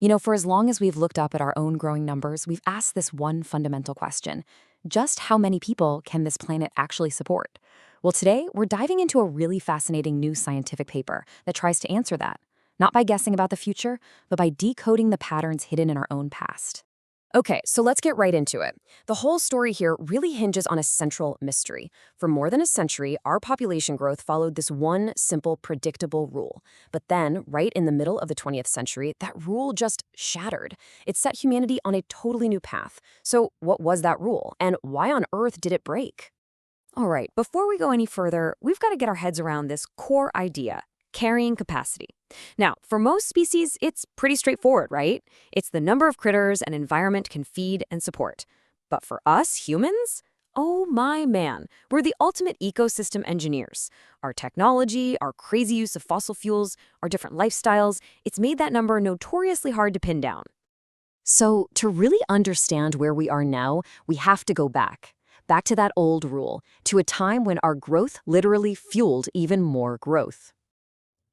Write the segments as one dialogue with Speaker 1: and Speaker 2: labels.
Speaker 1: For as long as we've looked up at our own growing numbers, we've asked this one fundamental question. Just how many people can this planet actually support? Well, today, we're diving into a really fascinating new scientific paper that tries to answer that, not by guessing about the future, but by decoding the patterns hidden in our own past.
Speaker 2: Okay, so let's get right into it. The whole story here really hinges on a central mystery. For more than a century, our population growth followed this one simple, predictable rule. But then, right in the middle of the 20th century, that rule just shattered. It set humanity on a totally new path. So what was that rule, and why on earth did it break? All right, before we go any further, we've got to get our heads around this core idea: carrying capacity. Now, for most species, it's pretty straightforward, right? It's the number of critters an environment can feed and support. But for us humans, oh my man, we're the ultimate ecosystem engineers. Our technology, our crazy use of fossil fuels, our different lifestyles, it's made that number notoriously hard to pin down. So, to really understand where we are now, we have to go back to that old rule, to a time when our growth literally fueled even more growth.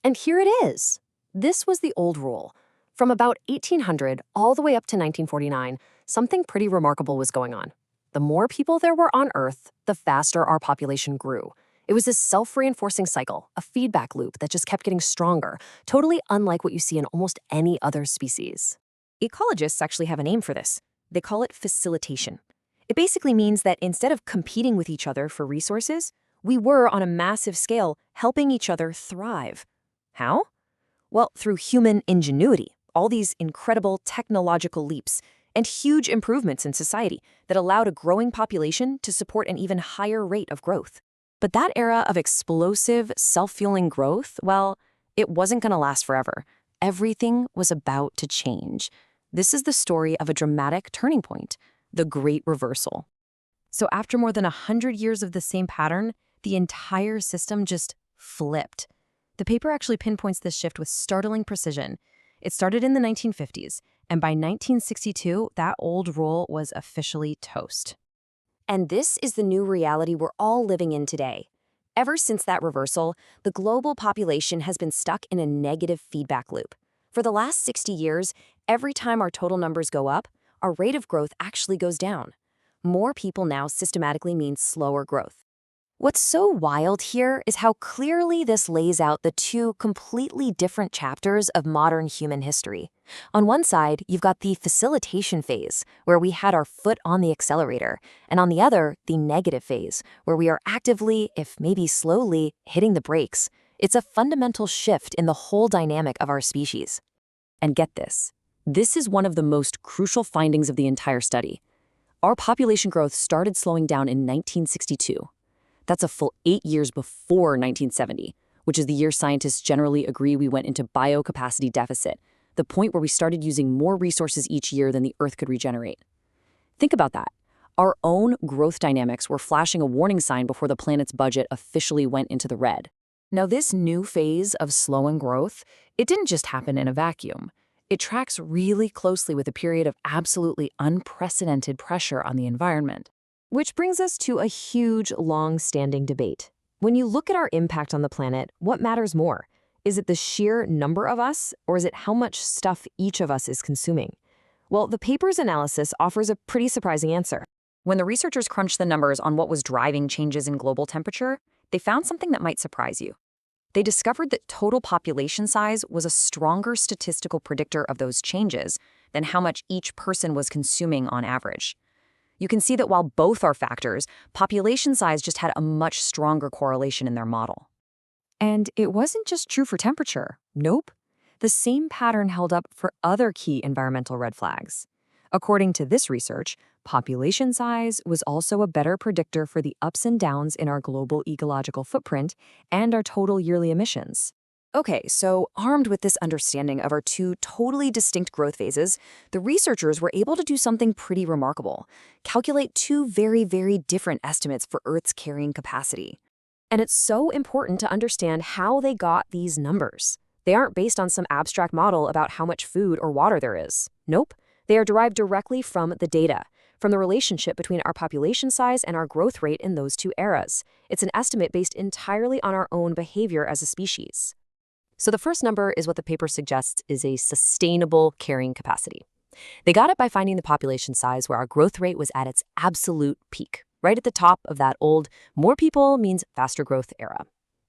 Speaker 2: And here it is. This was the old rule. From about 1800 all the way up to 1949, something pretty remarkable was going on. The more people there were on Earth, the faster our population grew. It was this self-reinforcing cycle, a feedback loop that just kept getting stronger, totally unlike what you see in almost any other species. Ecologists actually have a name for this. They call it facilitation. It basically means that instead of competing with each other for resources, we were, on a massive scale, helping each other thrive. How? Well, through human ingenuity, all these incredible technological leaps, and huge improvements in society that allowed a growing population to support an even higher rate of growth. But that era of explosive, self-fueling growth, well, it wasn't going to last forever. Everything was about to change. This is the story of a dramatic turning point, the Great Reversal. So after more than 100 years of the same pattern, the entire system just flipped. The paper actually pinpoints this shift with startling precision. It started in the 1950s, and by 1962, that old rule was officially toast. And this is the new reality we're all living in today. Ever since that reversal, the global population has been stuck in a negative feedback loop. For the last 60 years, every time our total numbers go up, our rate of growth actually goes down. More people now systematically means slower growth. What's so wild here is how clearly this lays out the two completely different chapters of modern human history. On one side, you've got the facilitation phase, where we had our foot on the accelerator, and on the other, the negative phase, where we are actively, if maybe slowly, hitting the brakes. It's a fundamental shift in the whole dynamic of our species. And get this. This is one of the most crucial findings of the entire study. Our population growth started slowing down in 1962. That's a full 8 years before 1970, which is the year scientists generally agree we went into biocapacity deficit, the point where we started using more resources each year than the Earth could regenerate. Think about that. Our own growth dynamics were flashing a warning sign before the planet's budget officially went into the red. Now, this new phase of slowing growth, it didn't just happen in a vacuum. It tracks really closely with a period of absolutely unprecedented pressure on the environment. Which brings us to a huge, long-standing debate. When you look at our impact on the planet, what matters more? Is it the sheer number of us, or is it how much stuff each of us is consuming? Well, the paper's analysis offers a pretty surprising answer. When the researchers crunched the numbers on what was driving changes in global temperature, they found something that might surprise you. They discovered that total population size was a stronger statistical predictor of those changes than how much each person was consuming on average. You can see that while both are factors, population size just had a much stronger correlation in their model. And it wasn't just true for temperature. Nope. The same pattern held up for other key environmental red flags. According to this research, population size was also a better predictor for the ups and downs in our global ecological footprint and our total yearly emissions. Okay, so armed with this understanding of our two totally distinct growth phases, the researchers were able to do something pretty remarkable: calculate two very, very different estimates for Earth's carrying capacity. And it's so important to understand how they got these numbers. They aren't based on some abstract model about how much food or water there is. Nope. They are derived directly from the data, from the relationship between our population size and our growth rate in those two eras. It's an estimate based entirely on our own behavior as a species. So the first number is what the paper suggests is a sustainable carrying capacity. They got it by finding the population size where our growth rate was at its absolute peak, right at the top of that old more people means faster growth era.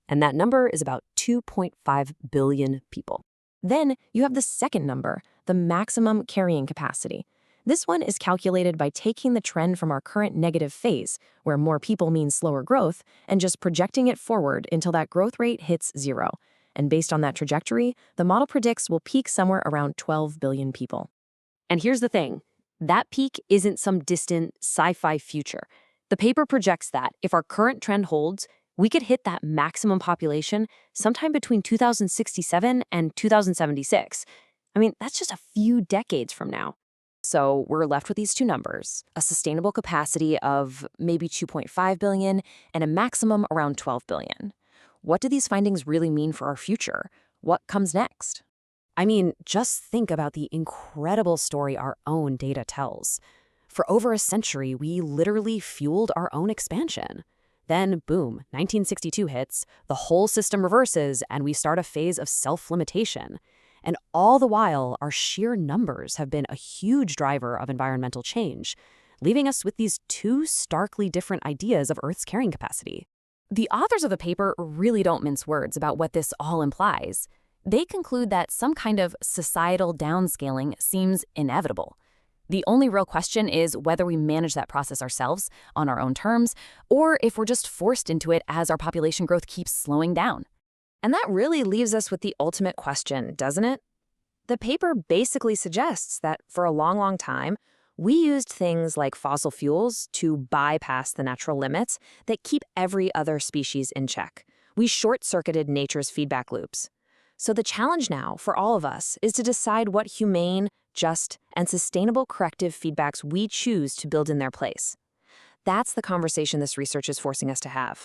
Speaker 2: And that number is about 2.5 billion people.
Speaker 1: Then you have the second number, the maximum carrying capacity. This one is calculated by taking the trend from our current negative phase, where more people means slower growth, and just projecting it forward until that growth rate hits zero. And based on that trajectory, the model predicts we'll peak somewhere around 12 billion people.
Speaker 2: And here's the thing. That peak isn't some distant sci-fi future. The paper projects that if our current trend holds, we could hit that maximum population sometime between 2067 and 2076. I mean, that's just a few decades from now. So we're left with these two numbers, a sustainable capacity of maybe 2.5 billion and a maximum around 12 billion. What do these findings really mean for our future? What comes next? I mean, just think about the incredible story our own data tells. For over a century, we literally fueled our own expansion. Then, boom, 1962 hits, the whole system reverses, and we start a phase of self-limitation. And all the while, our sheer numbers have been a huge driver of environmental change, leaving us with these two starkly different ideas of Earth's carrying capacity. The authors of the paper really don't mince words about what this all implies. They conclude that some kind of societal downscaling seems inevitable. The only real question is whether we manage that process ourselves on our own terms, or if we're just forced into it as our population growth keeps slowing down. And that really leaves us with the ultimate question, doesn't it? The paper basically suggests that for a long, long time, we used things like fossil fuels to bypass the natural limits that keep every other species in check. We short-circuited nature's feedback loops. So the challenge now for all of us is to decide what humane, just, and sustainable corrective feedbacks we choose to build in their place. That's the conversation this research is forcing us to have.